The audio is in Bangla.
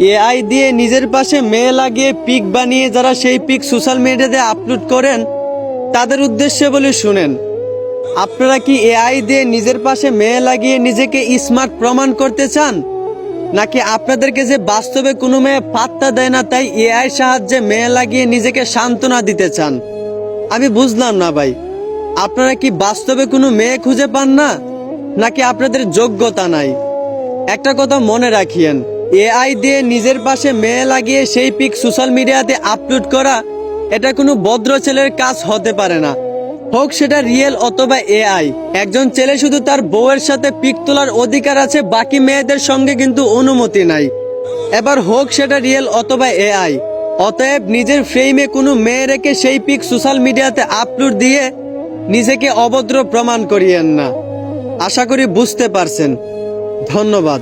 এআই দিয়ে নিজের পাশে মেয়ে লাগিয়ে পিক বানিয়ে যারা সেই পিক সোশ্যাল মিডিয়াতে আপলোড করেন তাদের উদ্দেশ্যে বলে শুনেন, আপনারা কি এআই দিয়ে নিজের পাশে মেয়ে লাগিয়ে নিজেকে স্মার্ট প্রমাণ করতে চান, নাকি আপনাদেরকে যে বাস্তবে কোনো মেয়ে পাত্তা দেয় না তাই এআই সাহায্যে মেয়ে লাগিয়ে নিজেকে সান্ত্বনা দিতে চান? আমি বুঝলাম না ভাই, আপনারা কি বাস্তবে কোনো মেয়ে খুঁজে পান না, নাকি আপনাদের যোগ্যতা নাই? একটা কথা মনে রাখিয়েন, এআই দিয়ে নিজের পাশে মেয়ে লাগিয়ে সেই পিক সোশ্যাল মিডিয়াতে আপলোড করা এটা কোনো ভদ্র ছেলের কাজ হতে পারে না, হোক সেটা রিয়েল অথবা এআই। একজন ছেলে শুধু তার বউয়ের সাথে পিক তোলার অধিকার আছে, বাকি মেয়েদের সঙ্গে কিন্তু অনুমতি নাই। এবার হোক সেটা রিয়েল অথবা এআই। অতএব নিজের ফ্রেমে কোনো মেয়ে রেখে সেই পিক সোশ্যাল মিডিয়াতে আপলোড দিয়ে নিজেকে অভদ্র প্রমাণ করিয়েন না। আশা করি বুঝতে পারছেন। ধন্যবাদ।